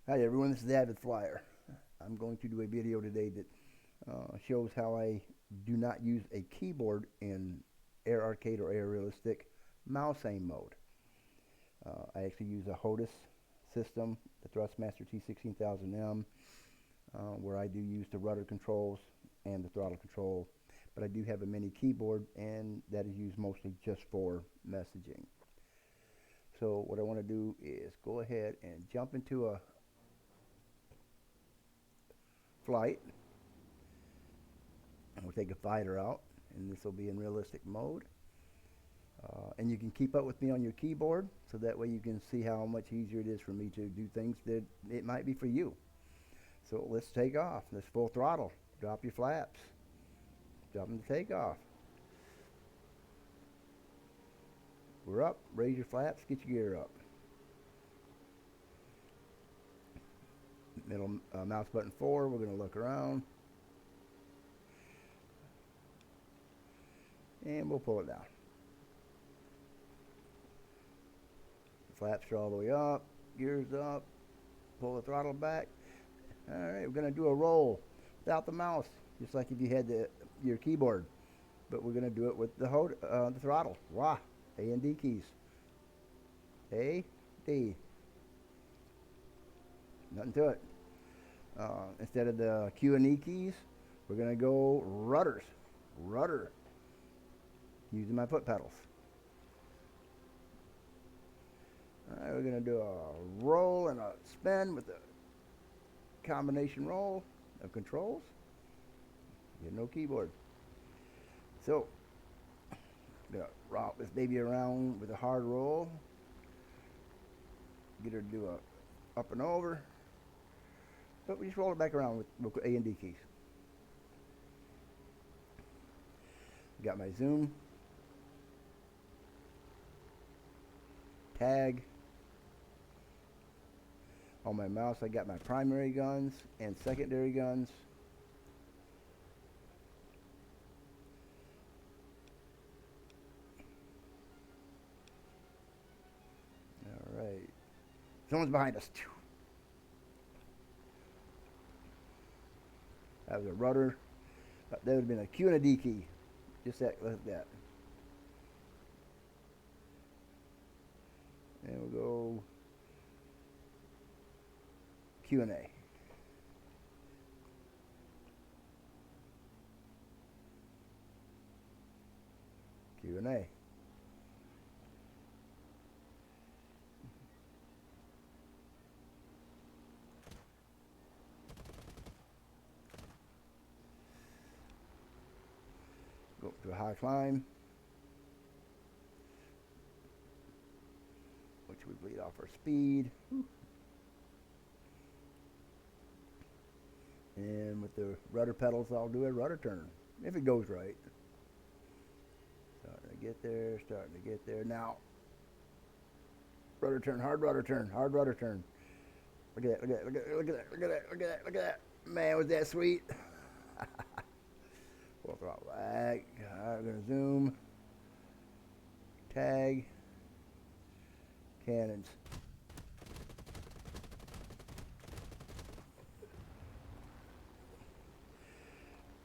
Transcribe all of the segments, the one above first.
Hi everyone, this is the Avid Flyer. I'm going to do a video today that shows how I do not use a keyboard in Air Arcade or Air Realistic mouse aim mode. I actually use a HOTAS system, the Thrustmaster T16000m, where I do use the rudder controls and the throttle control, but I do have a mini keyboard, and that is used mostly just for messaging. So what I want to do is go ahead and jump into a flight, and we'll take a fighter out, and this will be in realistic mode. And you can keep up with me on your keyboard, so that way you can see how much easier it is for me to do things that it might be for you. So let's take off. Let's full throttle. Drop your flaps. Drop them to take off. We're up. Raise your flaps. Get your gear up. Middle mouse button 4. We're going to look around. And we'll pull it down. Flaps are all the way up, gears up, pull the throttle back. Alright, we're going to do a roll without the mouse, just like if you had your keyboard. But we're going to do it with the throttle. Wah! A and D keys. A, D. Nothing to it. Instead of the Q and E keys, we're going to go rudders. Rudder. Using my foot pedals. Alright, we're going to do a roll and a spin with the combination roll of controls. You have no keyboard. So, I'm going to route this baby around with a hard roll. Get her to do a up and over. But we just roll it back around with A and D keys. Got my zoom. Tag. On my mouse I got my primary guns and secondary guns. Alright. Someone's behind us. That was a rudder. That would have been a Q and a D key. Just like that. And we'll go Q and A. Q and A. Go to a high climb, which would bleed off our speed. And with the rudder pedals, I'll do a rudder turn, if it goes right. Starting to get there, starting to get there. Now, rudder turn, hard rudder turn, hard rudder turn. Look at that, look at that, look at that, look at that, look at that, look at that. Man, was that sweet? Full throttle back. All right, we're going to zoom. Tag. Cannons.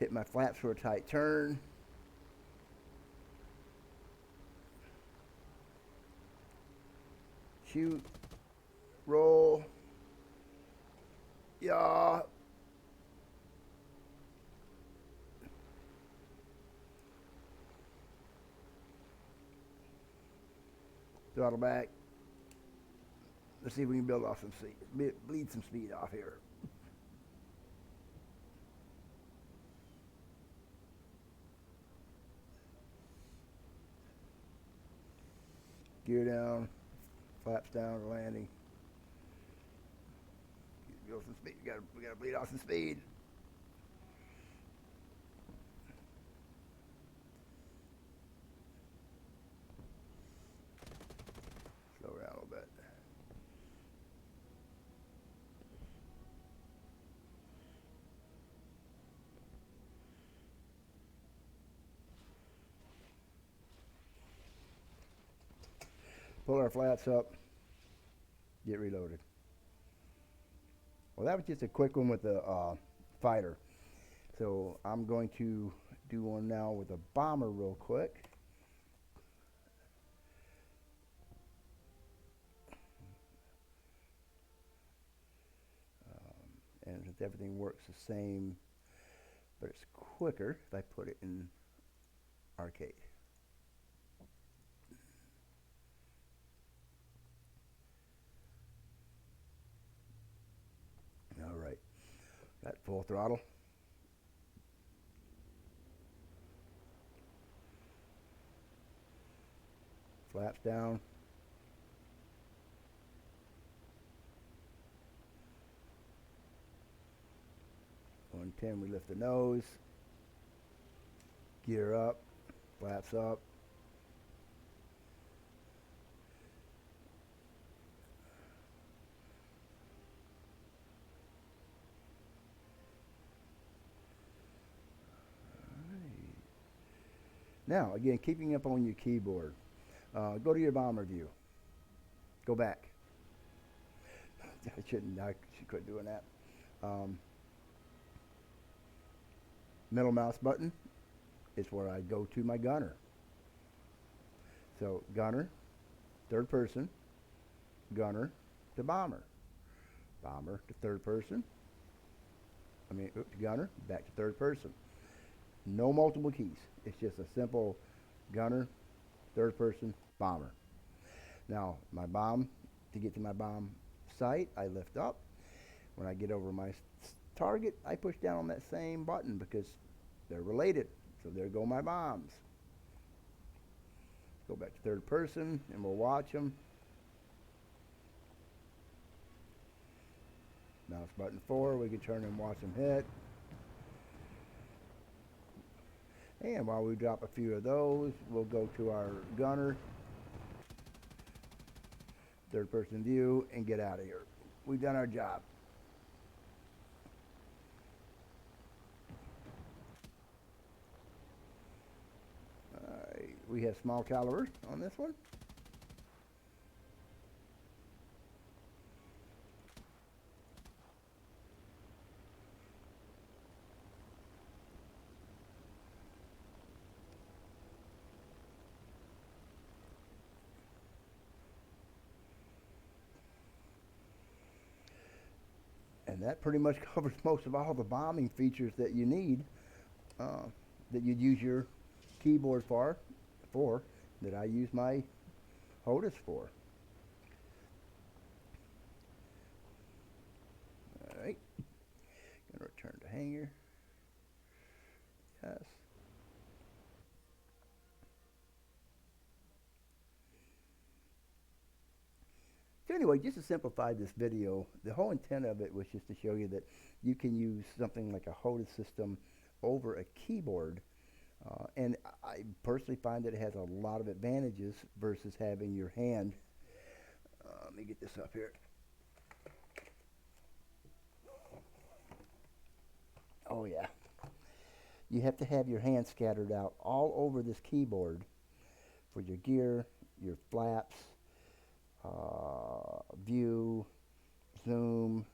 Hit my flaps for a tight turn. Shoot. Roll. Yaw. Throttle back. Let's see if we can build off some speed, bleed some speed off here. Gear down, flaps down, landing. Build some speed. We gotta bleed off some speed. Slow down a little bit. Pull our flaps up, get reloaded. Well, that was just a quick one with the fighter. So I'm going to do one now with a bomber real quick. And since everything works the same, but it's quicker if I put it in arcade. All right, got full throttle. Flaps down. On 10, we lift the nose. Gear up. Flaps up. Now, again, keeping up on your keyboard. Go to your bomber view. Go back. I shouldn't. I should quit doing that. Middle mouse button is where I go to my gunner. So gunner, third person, gunner to bomber, bomber to third person. Gunner back to third person. No multiple keys. It's just a simple gunner, third person, bomber. Now my bomb, to get to my bomb sight, I lift up. When I get over my target, I push down on that same button because they're related. So there go my bombs. Go back to third person and we'll watch them. Mouse button 4, we can turn and watch them hit. And while we drop a few of those, we'll go to our gunner, third person view, and get out of here. We've done our job. We have small caliber on this one. And that pretty much covers most of all the bombing features that you need, that you'd use your keyboard for, that I use my HOTAS for. Alright, gonna return to hanger. Yes. So anyway, just to simplify this video, the whole intent of it was just to show you that you can use something like a HOTAS system over a keyboard. And I personally find that it has a lot of advantages versus having your hand. Let me get this up here. Oh yeah. You have to have your hand scattered out all over this keyboard for your gear, your flaps, view, zoom.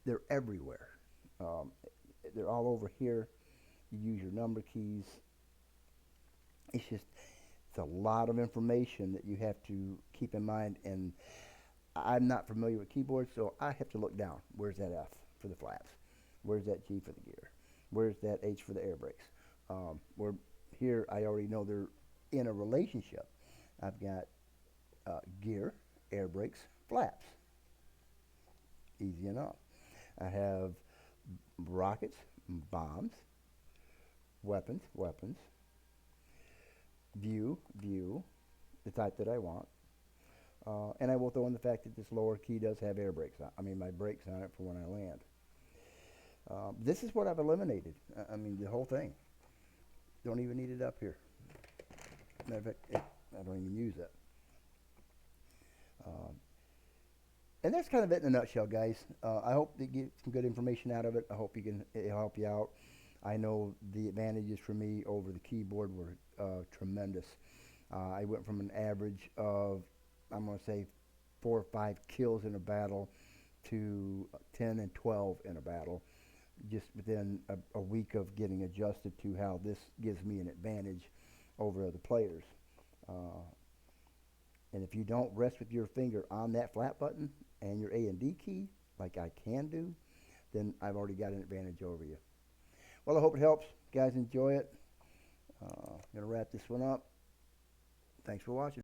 They're everywhere. They're all over here. You use your number keys. It's a lot of information that you have to keep in mind, and I'm not familiar with keyboards, so I have to look down. Where's that F for the flaps? Where's that G for the gear? Where's that H for the air brakes? Where here I already know they're in a relationship. I've got gear, air brakes, flaps. Easy enough. I have rockets, bombs, weapons, view, the type that I want. And I will throw in the fact that this lower key does have air brakes. My brakes on it for when I land. This is what I've eliminated. The whole thing. Don't even need it up here. Matter of fact, I don't even use it. And that's kind of it in a nutshell, guys. I hope you get some good information out of it. I hope it'll help you out. I know the advantages for me over the keyboard were tremendous. I went from an average of, I'm going to say, 4 or 5 kills in a battle to 10 and 12 in a battle, just within a week of getting adjusted to how this gives me an advantage over other players. And if you don't rest with your finger on that flat button and your A and D key, like I can do, then I've already got an advantage over you. Well, I hope it helps. Guys, enjoy it. I'm going to wrap this one up. Thanks for watching.